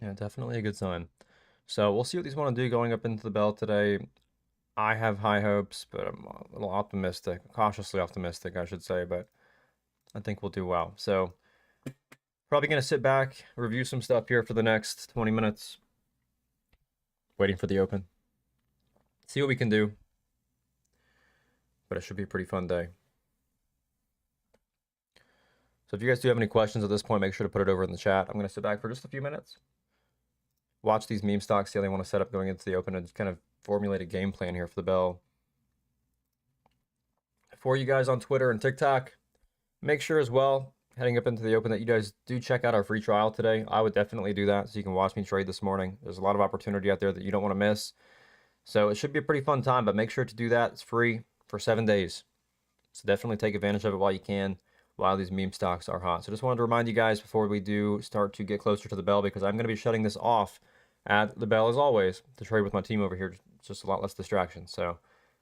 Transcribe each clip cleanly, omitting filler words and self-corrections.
Yeah, definitely a good sign. So we'll see what these want to do going up into the bell today. I have high hopes, but I'm a little optimistic, cautiously optimistic, I should say, but I think we'll do well. So probably going to sit back, review some stuff here for the next 20 minutes, waiting for the open. See what we can do, but it should be a pretty fun day. So if you guys do have any questions at this point, make sure to put it over in the chat. I'm going to sit back for just a few minutes, watch these meme stocks, see how they want to set up going into the open, and just kind of formulate a game plan here for the bell. For you guys on Twitter and TikTok, make sure as well, heading up into the open, that you guys do check out our free trial today. I would definitely do that so you can watch me trade this morning. There's a lot of opportunity out there that you don't want to miss. So it should be a pretty fun time, but make sure to do that. It's free for 7 days. So definitely take advantage of it while you can, while these meme stocks are hot. So just wanted to remind you guys before we do start to get closer to the bell, because I'm going to be shutting this off at the bell as always to trade with my team over here. It's just a lot less distraction. So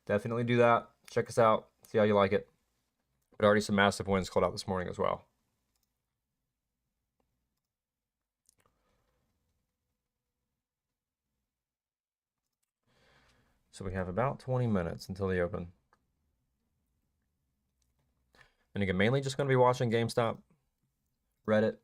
definitely do that. Check us out. See how you like it. But already some massive wins called out this morning as well. So we have about 20 minutes until the open. And again, mainly just going to be watching GameStop, Reddit.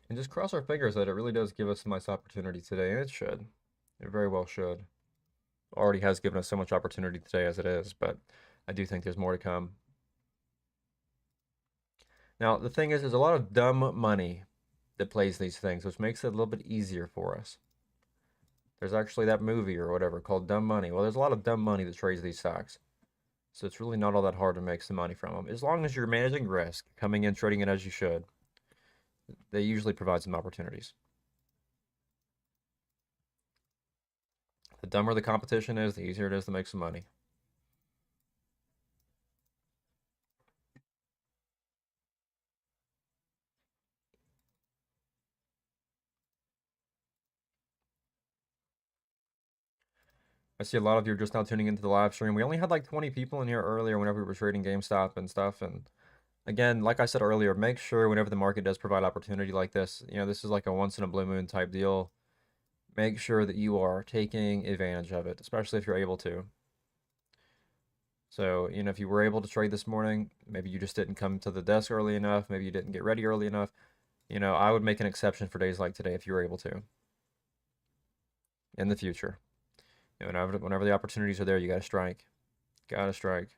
And just cross our fingers that it really does give us some nice opportunity today. And it should. It very well should. Already has given us so much opportunity today as it is, but I do think there's more to come. Now, the thing is, there's a lot of dumb money that plays these things, which makes it a little bit easier for us. There's actually that movie or whatever called Dumb Money. Well, there's a lot of dumb money that trades these stocks. So it's really not all that hard to make some money from them. As long as you're managing risk, coming in, trading it as you should, they usually provide some opportunities. The dumber the competition is, the easier it is to make some money. I see a lot of you are just now tuning into the live stream. We only had like 20 people in here earlier whenever we were trading GameStop and stuff. And again, like I said earlier, make sure whenever the market does provide opportunity like this, this is like a once in a blue moon type deal. Make sure that you are taking advantage of it, especially if you're able to. So, if you were able to trade this morning, maybe you just didn't come to the desk early enough, maybe you didn't get ready early enough. I would make an exception for days like today if you were able to in the future. Whenever the opportunities are there, you got to strike. Got to strike.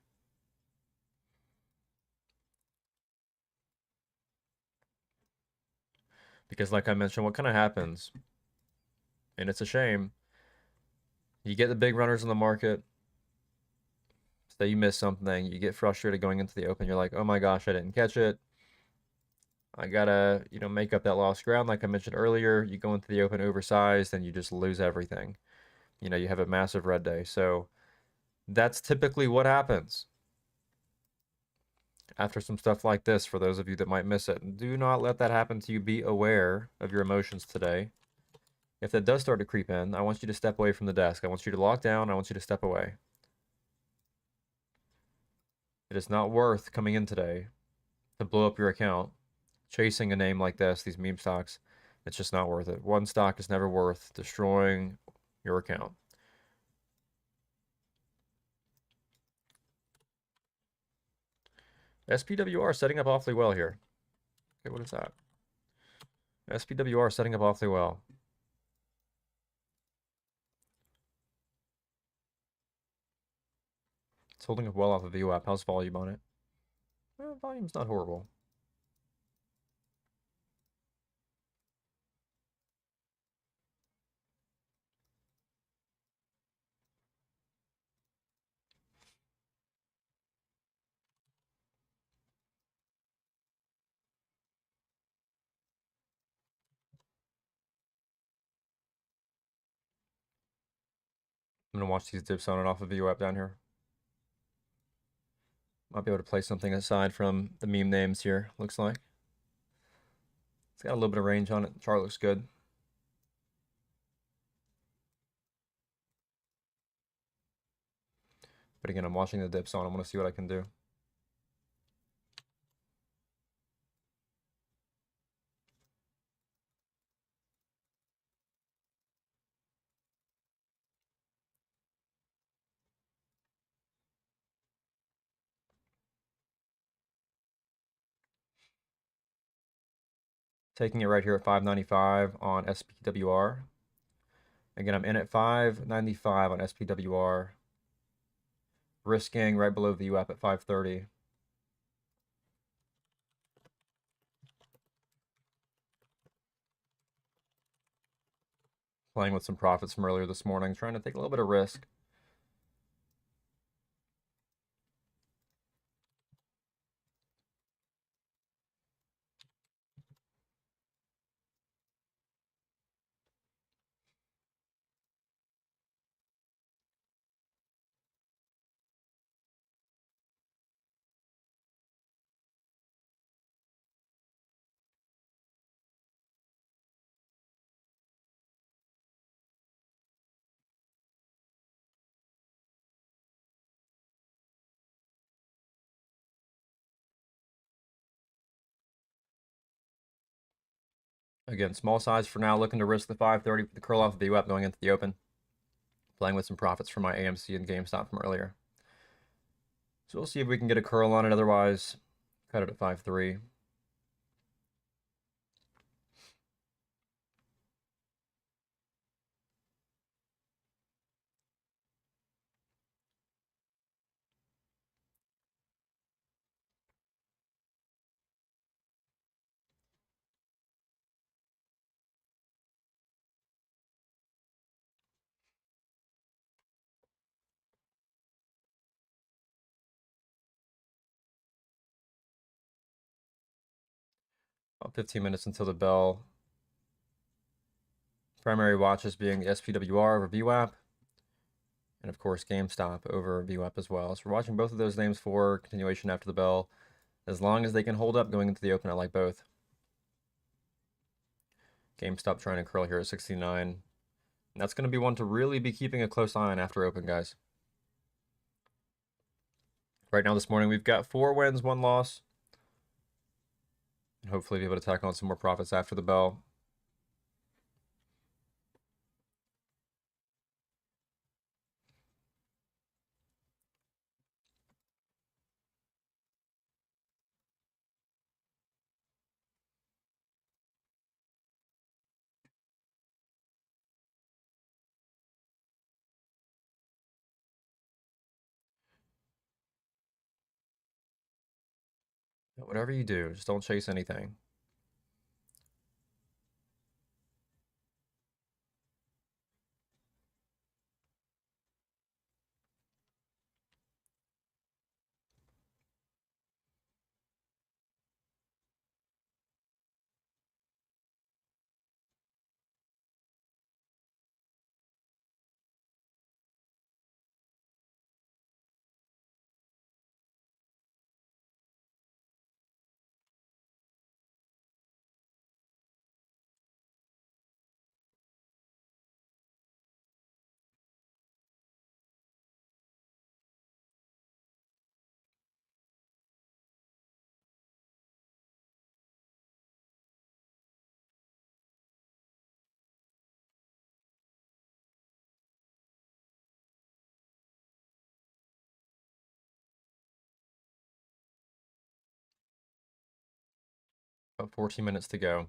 Because like I mentioned, what kind of happens, and it's a shame, you get the big runners in the market, say you miss something, you get frustrated going into the open, you're like, oh my gosh, I didn't catch it. I gotta, make up that lost ground. Like I mentioned earlier, you go into the open oversized and you just lose everything. You have a massive red day. So that's typically what happens after some stuff like this, for those of you that might miss it. Do not let that happen to you. Be aware of your emotions today. If that does start to creep in, I want you to step away from the desk. I want you to lock down. I want you to step away. It is not worth coming in today to blow up your account, chasing a name like this, these meme stocks. It's just not worth it. One stock is never worth destroying your account. SPWR setting up awfully well here. Okay, what is that? SPWR setting up awfully well. It's holding up well off of VWAP. How's volume on it? Well, volume's not horrible. I'm gonna watch these dips on and off of VWAP down here. Might be able to play something aside from the meme names here, looks like. It's got a little bit of range on it. The chart looks good. But again, I'm watching the dips on. I want to see what I can do. Taking it right here at 595 on SPWR. Again, I'm in at 595 on SPWR. Risking right below the VWAP at 530. Playing with some profits from earlier this morning, trying to take a little bit of risk. Again, small size for now, looking to risk the 530 for the curl off of the VWAP going into the open. Playing with some profits from my AMC and GameStop from earlier. So we'll see if we can get a curl on it. Otherwise, cut it at 5.3. About 15 minutes until the bell. Primary watches being the SPWR over VWAP. And of course, GameStop over VWAP as well. So we're watching both of those names for continuation after the bell. As long as they can hold up going into the open, I like both. GameStop trying to curl here at 69. And that's going to be one to really be keeping a close eye on after open, guys. Right now this morning, we've got 4 wins, 1 loss. And hopefully be able to tack on some more profits after the bell. Whatever you do, just don't chase anything. About 14 minutes to go.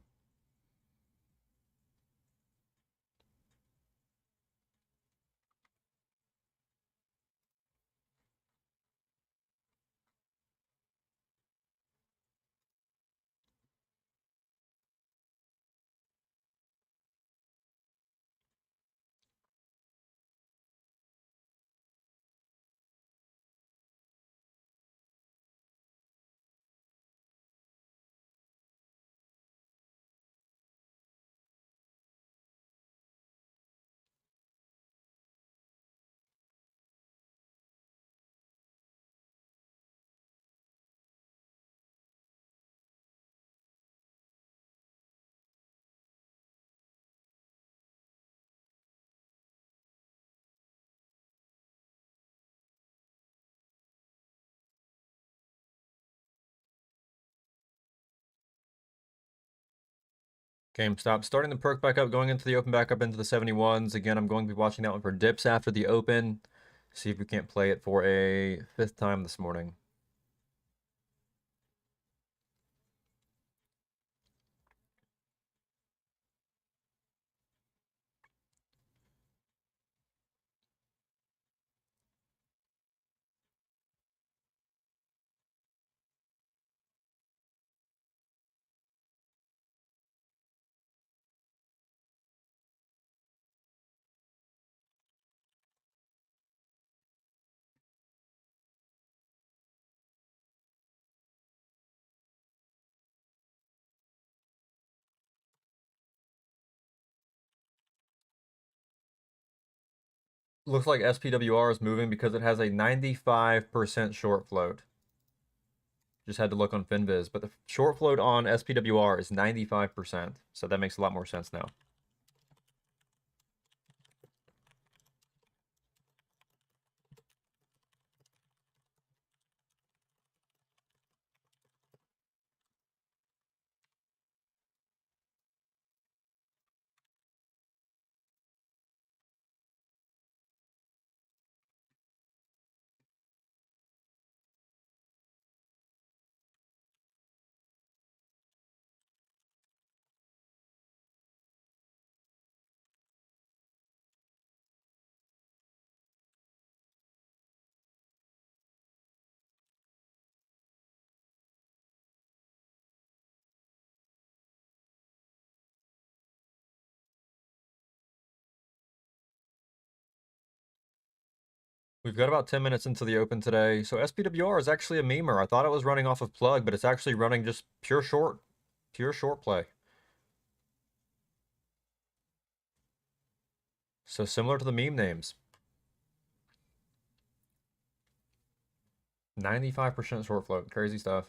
GameStop starting the perk back up, going into the open back up into the 71s. Again, I'm going to be watching that one for dips after the open. See if we can't play it for a 5th time this morning. Looks like SPWR is moving because it has a 95% short float. Just had to look on FinViz, but the short float on SPWR is 95%, so that makes a lot more sense now. We've got about 10 minutes into the open today. So SPWR is actually a memer. I thought it was running off of plug, but it's actually running just pure short play. So similar to the meme names. 95% short float. Crazy stuff.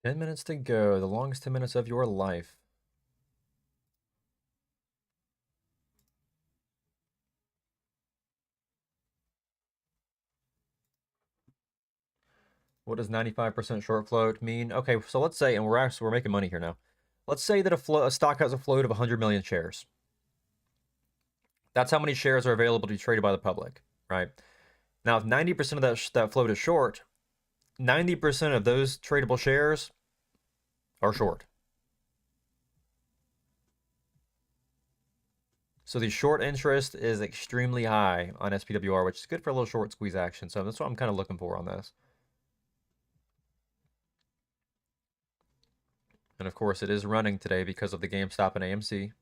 Ten minutes to go. The longest 10 minutes of your life. What does 95% short float mean? Okay, so let's say, and we're making money here now. Let's say that a stock has a float of 100 million shares. That's how many shares are available to be traded by the public, right? Now, if 90% of that float is short, 90% of those tradable shares are short. So the short interest is extremely high on SPWR, which is good for a little short squeeze action. So that's what I'm kind of looking for on this. And of course, it is running today because of the GameStop and AMC.